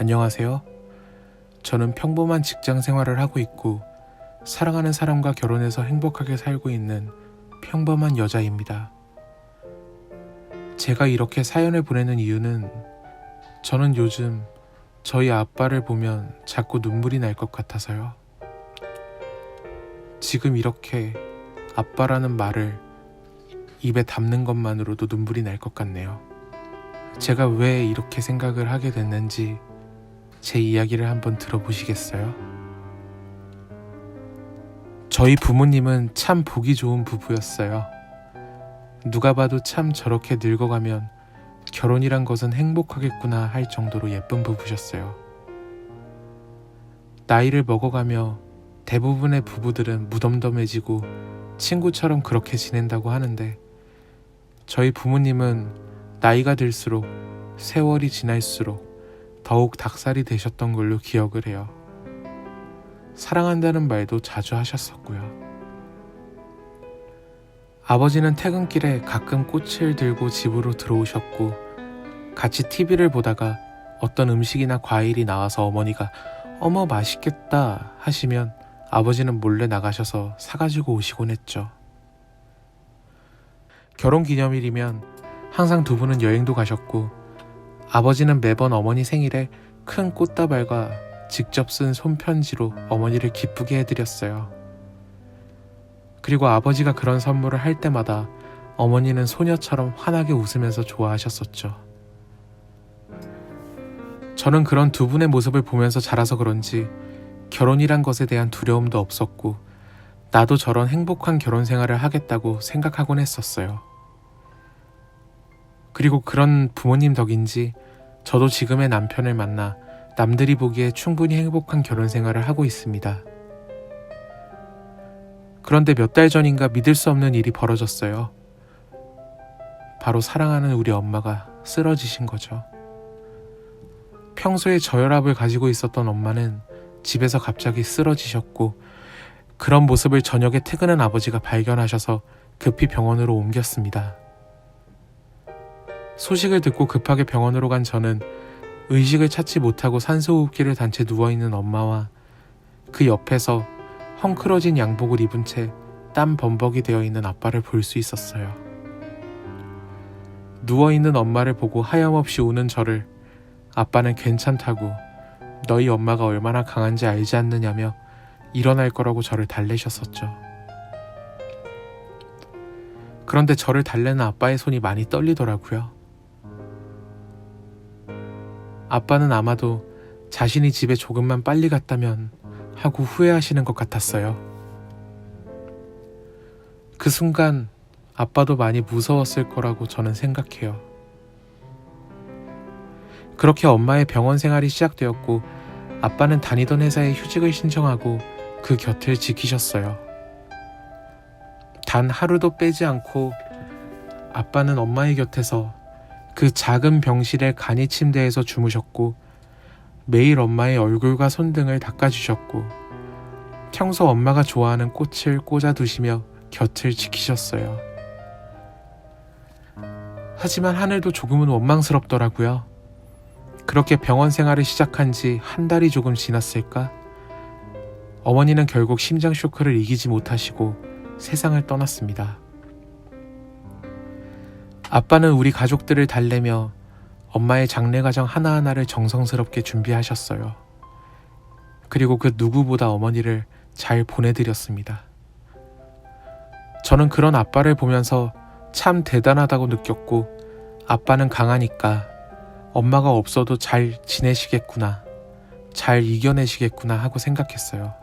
안녕하세요. 저는 평범한 직장 생활을 하고 있고 사랑하는 사람과 결혼해서 행복하게 살고 있는 평범한 여자입니다. 제가 이렇게 사연을 보내는 이유는 저는 요즘 저희 아빠를 보면 자꾸 눈물이 날 것 같아서요. 지금 이렇게 아빠라는 말을 입에 담는 것만으로도 눈물이 날 것 같네요. 제가 왜 이렇게 생각을 하게 됐는지 제 이야기를 한번 들어보시겠어요? 저희 부모님은 참 보기 좋은 부부였어요. 누가 봐도 참 저렇게 늙어가면 결혼이란 것은 행복하겠구나 할 정도로 예쁜 부부셨어요. 나이를 먹어가며 대부분의 부부들은 무덤덤해지고 친구처럼 그렇게 지낸다고 하는데 저희 부모님은 나이가 들수록 세월이 지날수록 더욱 닭살이 되셨던 걸로 기억을 해요. 사랑한다는 말도 자주 하셨었고요. 아버지는 퇴근길에 가끔 꽃을 들고 집으로 들어오셨고 같이 TV를 보다가 어떤 음식이나 과일이 나와서 어머니가 어머 맛있겠다 하시면 아버지는 몰래 나가셔서 사가지고 오시곤 했죠. 결혼기념일이면 항상 두 분은 여행도 가셨고 아버지는 매번 어머니 생일에 큰 꽃다발과 직접 쓴 손편지로 어머니를 기쁘게 해드렸어요. 그리고 아버지가 그런 선물을 할 때마다 어머니는 소녀처럼 환하게 웃으면서 좋아하셨었죠. 저는 그런 두 분의 모습을 보면서 자라서 그런지 결혼이란 것에 대한 두려움도 없었고 나도 저런 행복한 결혼 생활을 하겠다고 생각하곤 했었어요. 그리고 그런 부모님 덕인지 저도 지금의 남편을 만나 남들이 보기에 충분히 행복한 결혼 생활을 하고 있습니다. 그런데 몇 달 전인가 믿을 수 없는 일이 벌어졌어요. 바로 사랑하는 우리 엄마가 쓰러지신 거죠. 평소에 저혈압을 가지고 있었던 엄마는 집에서 갑자기 쓰러지셨고 그런 모습을 저녁에 퇴근한 아버지가 발견하셔서 급히 병원으로 옮겼습니다. 소식을 듣고 급하게 병원으로 간 저는 의식을 찾지 못하고 산소호흡기를 단 채 누워있는 엄마와 그 옆에서 헝클어진 양복을 입은 채 땀 범벅이 되어 있는 아빠를 볼 수 있었어요. 누워있는 엄마를 보고 하염없이 우는 저를 아빠는 괜찮다고 너희 엄마가 얼마나 강한지 알지 않느냐며 일어날 거라고 저를 달래셨었죠. 그런데 저를 달래는 아빠의 손이 많이 떨리더라고요. 아빠는 아마도 자신이 집에 조금만 빨리 갔다면 하고 후회하시는 것 같았어요. 그 순간 아빠도 많이 무서웠을 거라고 저는 생각해요. 그렇게 엄마의 병원 생활이 시작되었고 아빠는 다니던 회사에 휴직을 신청하고 그 곁을 지키셨어요. 단 하루도 빼지 않고 아빠는 엄마의 곁에서 그 작은 병실의 간이 침대에서 주무셨고 매일 엄마의 얼굴과 손등을 닦아주셨고 평소 엄마가 좋아하는 꽃을 꽂아두시며 곁을 지키셨어요. 하지만 하늘도 조금은 원망스럽더라고요. 그렇게 병원 생활을 시작한 지 한 달이 조금 지났을까? 어머니는 결국 심장 쇼크를 이기지 못하시고 세상을 떠났습니다. 아빠는 우리 가족들을 달래며 엄마의 장례 과정 하나하나를 정성스럽게 준비하셨어요. 그리고 그 누구보다 어머니를 잘 보내드렸습니다. 저는 그런 아빠를 보면서 참 대단하다고 느꼈고 아빠는 강하니까 엄마가 없어도 잘 지내시겠구나, 잘 이겨내시겠구나 하고 생각했어요.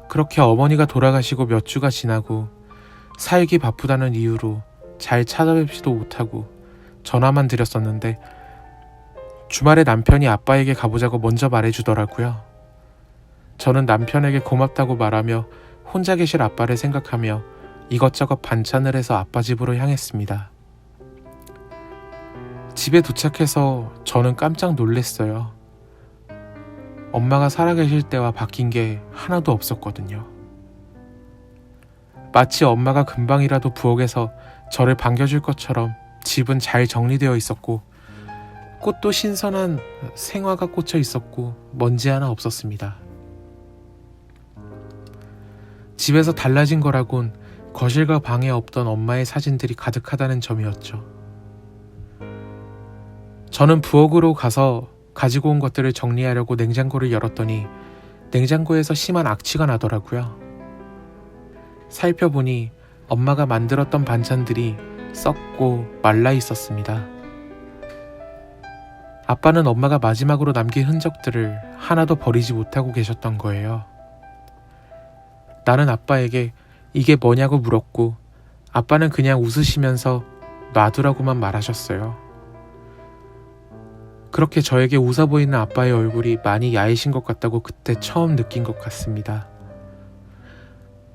그렇게 어머니가 돌아가시고 몇 주가 지나고 살기 바쁘다는 이유로 잘 찾아뵙지도 못하고 전화만 드렸었는데 주말에 남편이 아빠에게 가보자고 먼저 말해주더라고요. 저는 남편에게 고맙다고 말하며 혼자 계실 아빠를 생각하며 이것저것 반찬을 해서 아빠 집으로 향했습니다. 집에 도착해서 저는 깜짝 놀랐어요. 엄마가 살아계실 때와 바뀐 게 하나도 없었거든요. 마치 엄마가 금방이라도 부엌에서 저를 반겨줄 것처럼 집은 잘 정리되어 있었고 꽃도 신선한 생화가 꽂혀 있었고 먼지 하나 없었습니다. 집에서 달라진 거라곤 거실과 방에 없던 엄마의 사진들이 가득하다는 점이었죠. 저는 부엌으로 가서 가지고 온 것들을 정리하려고 냉장고를 열었더니 냉장고에서 심한 악취가 나더라고요. 살펴보니 엄마가 만들었던 반찬들이 썩고 말라 있었습니다. 아빠는 엄마가 마지막으로 남긴 흔적들을 하나도 버리지 못하고 계셨던 거예요. 나는 아빠에게 이게 뭐냐고 물었고 아빠는 그냥 웃으시면서 놔두라고만 말하셨어요. 그렇게 저에게 웃어 보이는 아빠의 얼굴이 많이 야해신 것 같다고 그때 처음 느낀 것 같습니다.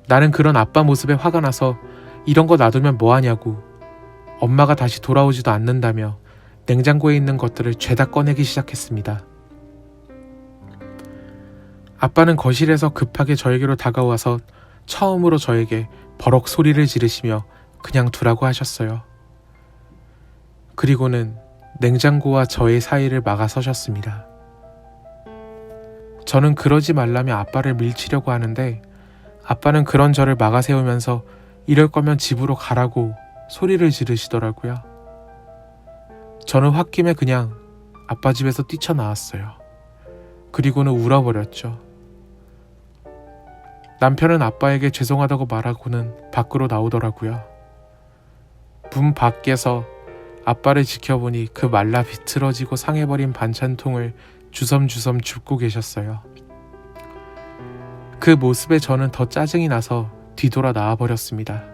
나는 그런 아빠 모습에 화가 나서 이런 거 놔두면 뭐하냐고, 엄마가 다시 돌아오지도 않는다며 냉장고에 있는 것들을 죄다 꺼내기 시작했습니다. 아빠는 거실에서 급하게 저에게로 다가와서 처음으로 저에게 버럭 소리를 지르시며 그냥 두라고 하셨어요. 그리고는 냉장고와 저의 사이를 막아서셨습니다. 저는 그러지 말라며 아빠를 밀치려고 하는데 아빠는 그런 저를 막아세우면서 이럴 거면 집으로 가라고 소리를 지르시더라고요. 저는 홧김에 그냥 아빠 집에서 뛰쳐나왔어요. 그리고는 울어버렸죠. 남편은 아빠에게 죄송하다고 말하고는 밖으로 나오더라고요. 문 밖에서 아빠를 지켜보니 그 말라 비틀어지고 상해버린 반찬통을 주섬주섬 줍고 계셨어요. 그 모습에 저는 더 짜증이 나서 뒤돌아 나와버렸습니다.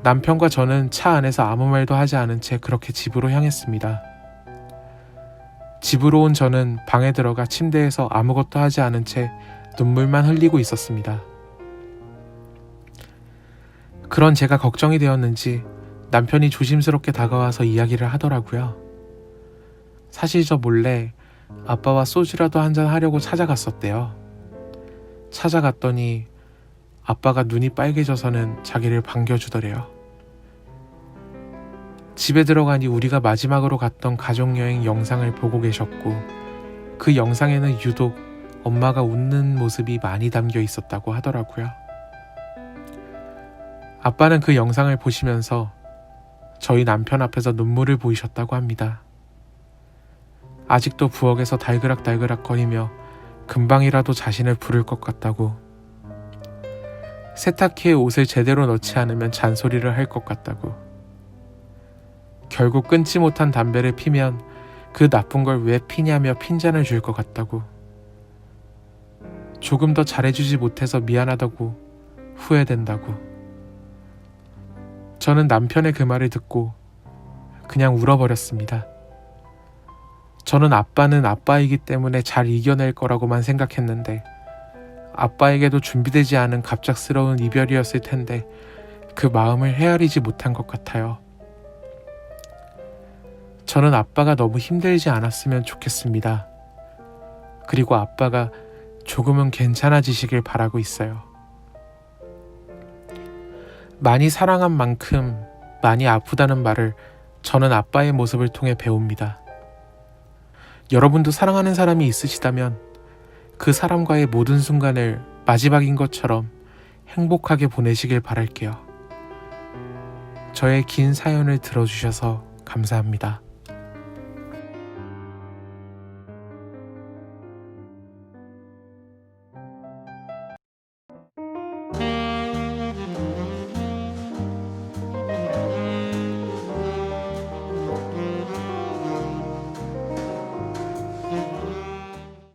남편과 저는 차 안에서 아무 말도 하지 않은 채 그렇게 집으로 향했습니다. 집으로 온 저는 방에 들어가 침대에서 아무것도 하지 않은 채 눈물만 흘리고 있었습니다. 그런 제가 걱정이 되었는지 남편이 조심스럽게 다가와서 이야기를 하더라고요. 사실 저 몰래 아빠와 소주라도 한잔 하려고 찾아갔었대요. 찾아갔더니 아빠가 눈이 빨개져서는 자기를 반겨주더래요. 집에 들어가니 우리가 마지막으로 갔던 가족여행 영상을 보고 계셨고 그 영상에는 유독 엄마가 웃는 모습이 많이 담겨 있었다고 하더라고요. 아빠는 그 영상을 보시면서 저희 남편 앞에서 눈물을 보이셨다고 합니다. 아직도 부엌에서 달그락달그락 거리며 금방이라도 자신을 부를 것 같다고, 세탁기에 옷을 제대로 넣지 않으면 잔소리를 할 것 같다고, 결국 끊지 못한 담배를 피면 그 나쁜 걸 왜 피냐며 핀잔을 줄 것 같다고, 조금 더 잘해주지 못해서 미안하다고 후회된다고. 저는 남편의 그 말을 듣고 그냥 울어버렸습니다. 저는 아빠는 아빠이기 때문에 잘 이겨낼 거라고만 생각했는데 아빠에게도 준비되지 않은 갑작스러운 이별이었을 텐데 그 마음을 헤아리지 못한 것 같아요. 저는 아빠가 너무 힘들지 않았으면 좋겠습니다. 그리고 아빠가 조금은 괜찮아지시길 바라고 있어요. 많이 사랑한 만큼 많이 아프다는 말을 저는 아빠의 모습을 통해 배웁니다. 여러분도 사랑하는 사람이 있으시다면 그 사람과의 모든 순간을 마지막인 것처럼 행복하게 보내시길 바랄게요. 저의 긴 사연을 들어주셔서 감사합니다.